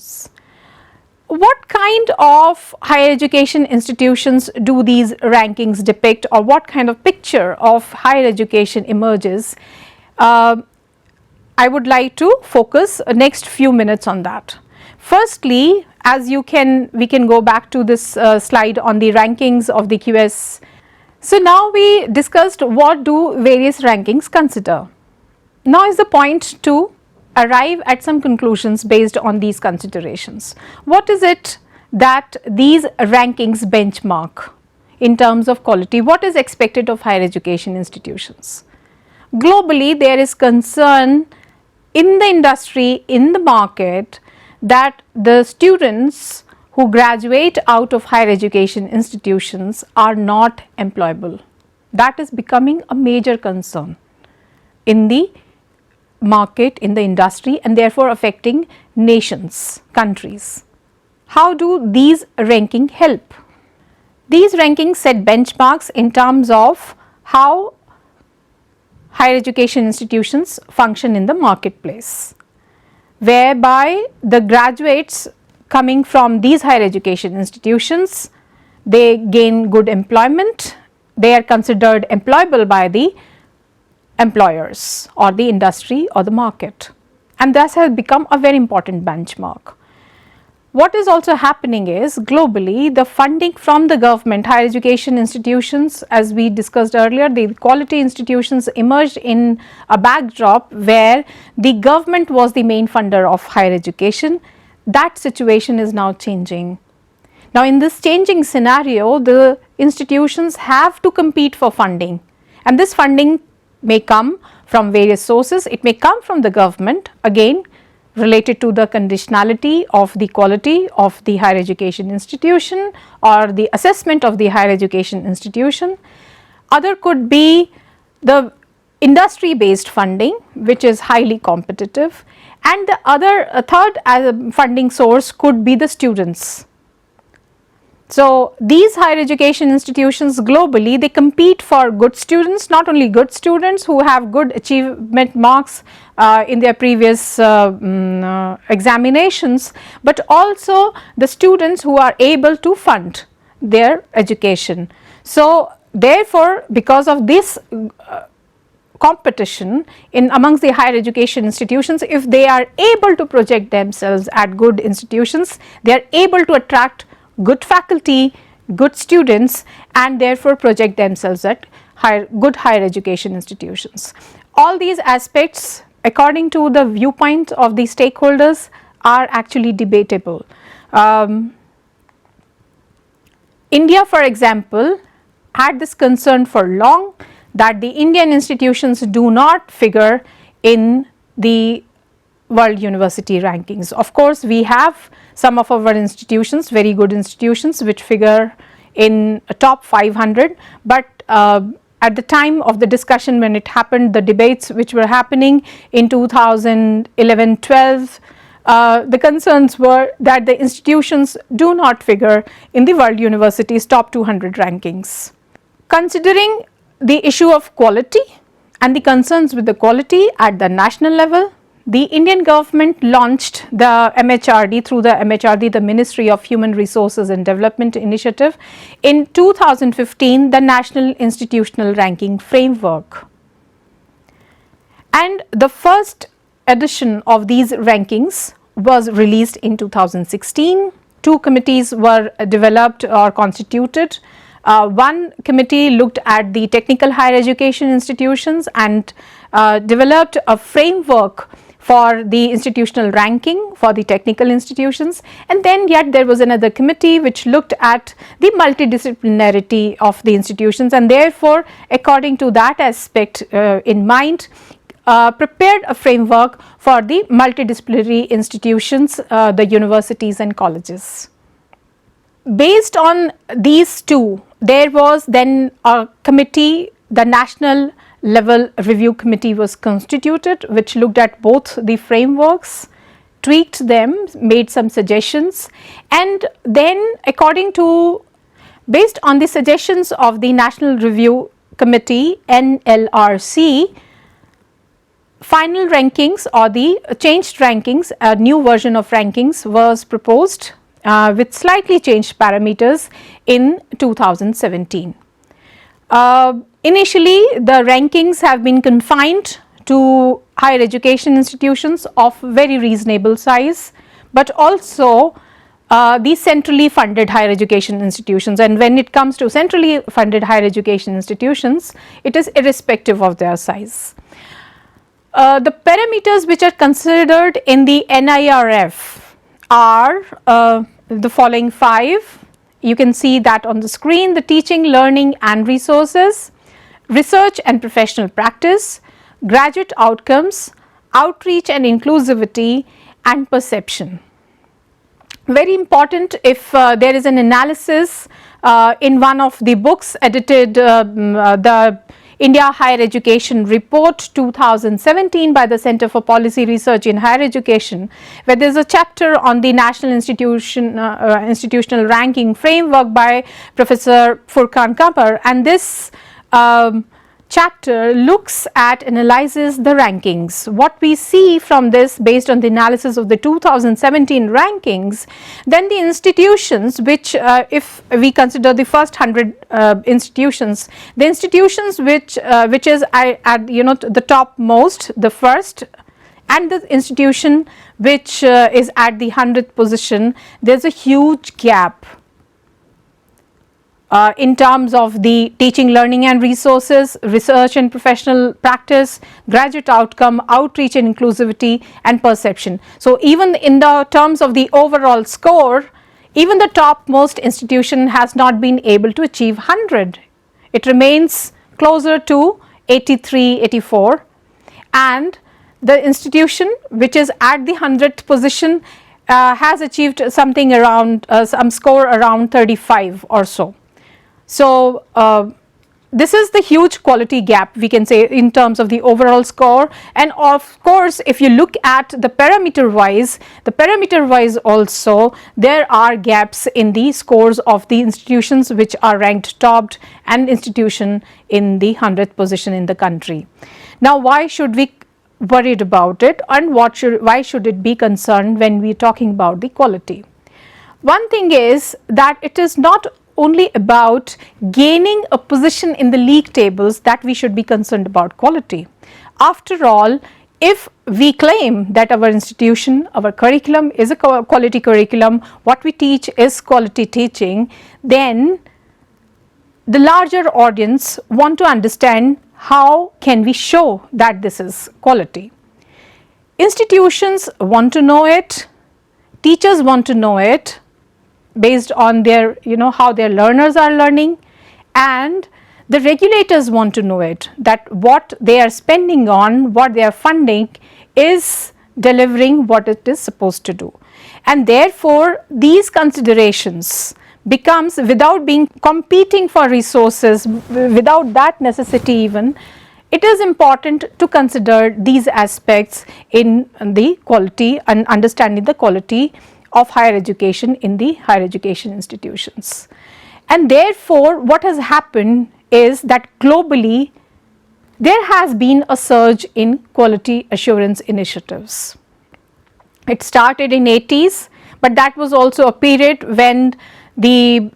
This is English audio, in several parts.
institutions. What kind of higher education institutions do these rankings depict, or what kind of picture of higher education emerges? I would like to focus next few minutes on that. Firstly, as we can go back to this slide on the rankings of the QS. So now we discussed what do various rankings consider. Now is the point to arrive at some conclusions based on these considerations. What is it that these rankings benchmark in terms of quality? What is expected of higher education institutions? Globally, there is concern in the industry, in the market, that the students who graduate out of higher education institutions are not employable. That is becoming a major concern in the market, in the industry, and therefore affecting nations, countries. How do these rankings help? These rankings set benchmarks in terms of how higher education institutions function in the marketplace, whereby the graduates coming from these higher education institutions, they gain good employment, they are considered employable by the employers or the industry or the market, and thus has become a very important benchmark. What is also happening is globally the funding from the government, higher education institutions, as we discussed earlier, the quality institutions emerged in a backdrop where the government was the main funder of higher education. That situation is now changing. Now in this changing scenario, the institutions have to compete for funding, and this funding may come from various sources. It may come from the government, again related to the conditionality of the quality of the higher education institution or the assessment of the higher education institution. Other could be the industry based funding, which is highly competitive, and the other third as a funding source could be the students. So these higher education institutions globally, they compete for good students, not only good students who have good achievement marks in their previous examinations, but also the students who are able to fund their education. So therefore, because of this competition in amongst the higher education institutions, if they are able to project themselves at good institutions, they are able to attract good faculty, good students, and therefore project themselves at good higher education institutions. All these aspects, according to the viewpoint of the stakeholders, are actually debatable. India, for example, had this concern for long that the Indian institutions do not figure in the world university rankings. Of course, we have some of our institutions, very good institutions, which figure in a top 500, but at the time of the discussion when it happened, the debates which were happening in 2011-12, the concerns were that the institutions do not figure in the world universities top 200 rankings. Considering the issue of quality and the concerns with the quality at the national level, the Indian government launched the MHRD through the MHRD, the Ministry of Human Resources and Development Initiative, in 2015, the National Institutional Ranking Framework. And the first edition of these rankings was released in 2016. Two committees were developed or constituted. One committee looked at the technical higher education institutions and developed a framework for the institutional ranking for the technical institutions, and then yet there was another committee which looked at the multidisciplinarity of the institutions, and therefore according to that aspect in mind prepared a framework for the multidisciplinary institutions, the universities and colleges. Based on these two, there was then a committee, the National Level Review Committee was constituted, which looked at both the frameworks, tweaked them, made some suggestions, and then based on the suggestions of the National Review Committee, NLRC, final rankings or the changed rankings, a new version of rankings was proposed with slightly changed parameters in 2017. Initially, the rankings have been confined to higher education institutions of very reasonable size, but also these centrally funded higher education institutions. And when it comes to centrally funded higher education institutions, it is irrespective of their size. The parameters which are considered in the NIRF are the following 5. You can see that on the screen: the teaching, learning and resources, research and professional practice, graduate outcomes, outreach and inclusivity, and perception. Very important, if there is an analysis in one of the books edited, the India Higher Education Report 2017 by the Center for Policy Research in Higher Education, where there is a chapter on the National Institutional Ranking Framework by Professor Furkan Kapar, and this chapter looks at, analyzes the rankings. What we see from this, based on the analysis of the 2017 rankings, then the institutions which, if we consider the first 100 institutions, the institutions which is at the top most, the first, and the institution which is at the 100th position, there is a huge gap in terms of the teaching, learning and resources, research and professional practice, graduate outcome, outreach and inclusivity, and perception. So even in the terms of the overall score, even the topmost institution has not been able to achieve 100. It remains closer to 83, 84, and the institution which is at the 100th position has achieved something around some score around 35 or so. So this is the huge quality gap, we can say, in terms of the overall score. And of course, if you look at the parameter wise also, there are gaps in the scores of the institutions which are ranked top and institution in the 100th position in the country. Now, why should we worried about it, and why should it be concerned when we are talking about the quality? One thing is that it is not only about gaining a position in the league tables that we should be concerned about quality. After all, if we claim that our institution, our curriculum is a quality curriculum, what we teach is quality teaching, then the larger audience want to understand how can we show that this is quality. Institutions want to know it, teachers want to know it, based on their, how their learners are learning, and the regulators want to know it, that what they are spending on, what they are funding is delivering what it is supposed to do. And therefore, these considerations becomes, without being competing for resources, without that necessity even, it is important to consider these aspects in the quality and understanding the quality of higher education in the higher education institutions. And therefore, what has happened is that globally there has been a surge in quality assurance initiatives. It started in 80s, but that was also a period when the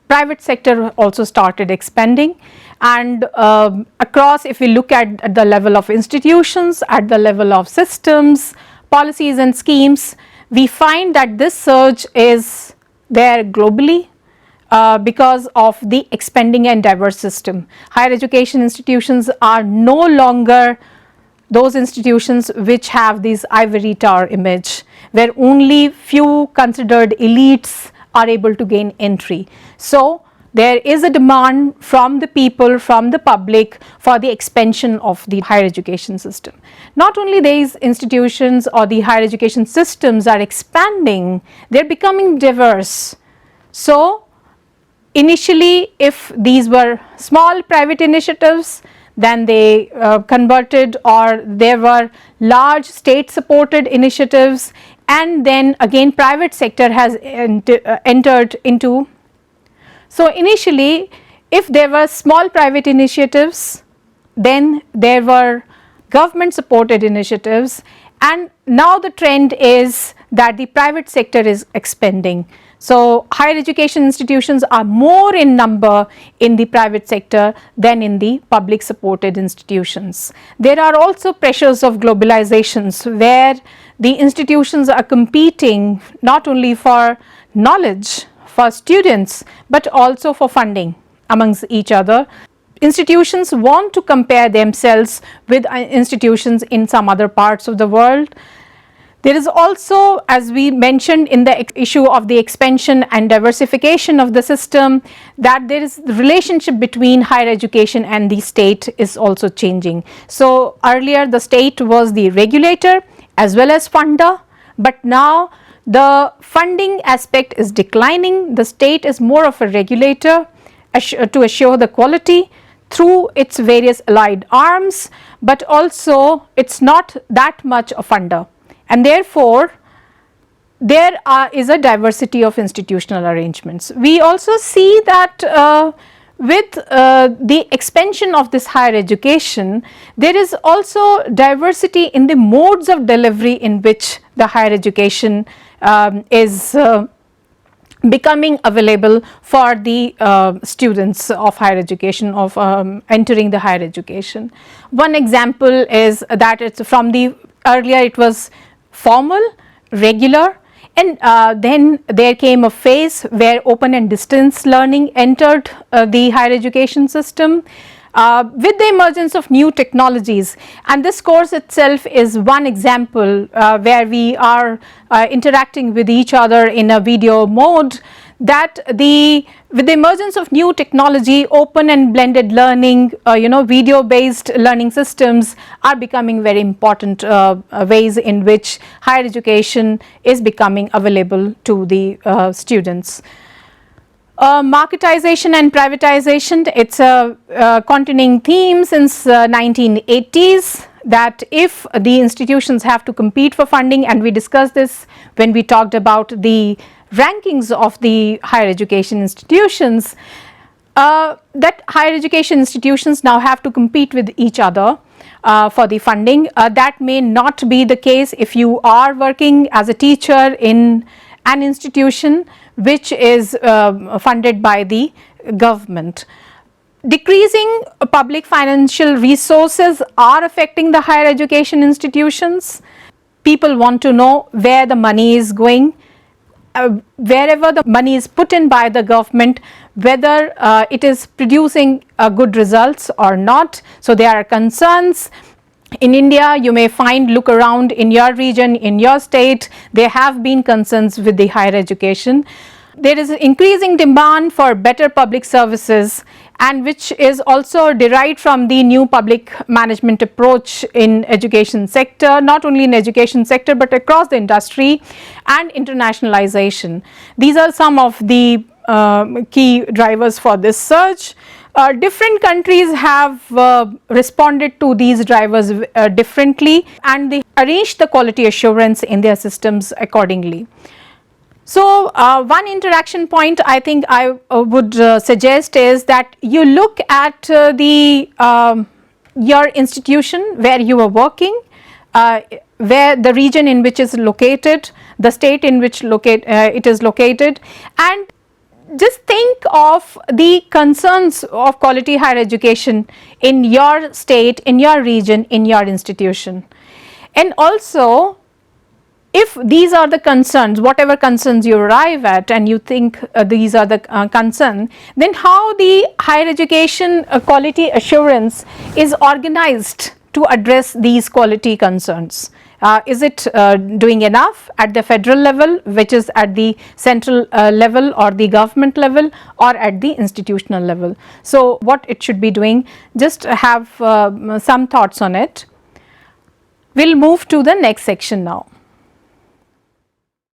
private sector also started expanding, and across, if we look at the level of institutions, at the level of systems, policies and schemes, we find that this surge is there globally because of the expanding and diverse system. Higher education institutions are no longer those institutions which have this ivory tower image, where only few considered elites are able to gain entry. So there is a demand from the people, from the public, for the expansion of the higher education system. Not only these institutions or the higher education systems are expanding, they are becoming diverse. So initially, if these were small private initiatives, then they converted, or there were large state supported initiatives, and then again private sector has entered into. So initially, if there were small private initiatives, then there were government supported initiatives, and now the trend is that the private sector is expanding. So higher education institutions are more in number in the private sector than in the public supported institutions. There are also pressures of globalizations where the institutions are competing not only for knowledge for students but also for funding amongst each other. Institutions want to compare themselves with institutions in some other parts of the world. There is also, as we mentioned in the issue of the expansion and diversification of the system, that there is the relationship between higher education and the state is also changing. So earlier the state was the regulator as well as funder, but now the funding aspect is declining. The state is more of a regulator to assure the quality through its various allied arms, but also it's not that much a funder. And therefore, there is a diversity of institutional arrangements. We also see that with the expansion of this higher education, there is also diversity in the modes of delivery in which the higher education is becoming available for the students of higher education, of entering the higher education. One example is that it's from the earlier it was formal, regular, and then there came a phase where open and distance learning entered the higher education system with the emergence of new technologies, and this course itself is one example where we are interacting with each other in a video mode, that with the emergence of new technology, open and blended learning, video based learning systems are becoming very important ways in which higher education is becoming available to the students. Marketisation and privatisation, it's a continuing theme since 1980s, that if the institutions have to compete for funding, and we discussed this when we talked about the rankings of the higher education institutions, that higher education institutions now have to compete with each other for the funding. That may not be the case if you are working as a teacher in an institution which is funded by the government. Decreasing public financial resources are affecting the higher education institutions. People want to know where the money is going. Wherever the money is put in by the government, whether it is producing good results or not. So there are concerns. In India, you may look around in your region, in your state, there have been concerns with the higher education. There is increasing demand for better public services, and which is also derived from the new public management approach in education sector, not only in education sector but across the industry, and internationalization. These are some of the key drivers for this surge. Different countries have responded to these drivers differently, and they arranged the quality assurance in their systems accordingly. So one interaction point I think I would suggest is that you look at your institution where you are working, where the region in which is located, the state in which it is located, and just think of the concerns of quality higher education in your state, in your region, in your institution. And also, if these are the concerns, whatever concerns you arrive at, and you think these are the concerns, then how the higher education quality assurance is organized to address these quality concerns. Is it doing enough at the federal level, which is at the central level or the government level, or at the institutional level? So what it should be doing, just have some thoughts on it. We'll move to the next section now.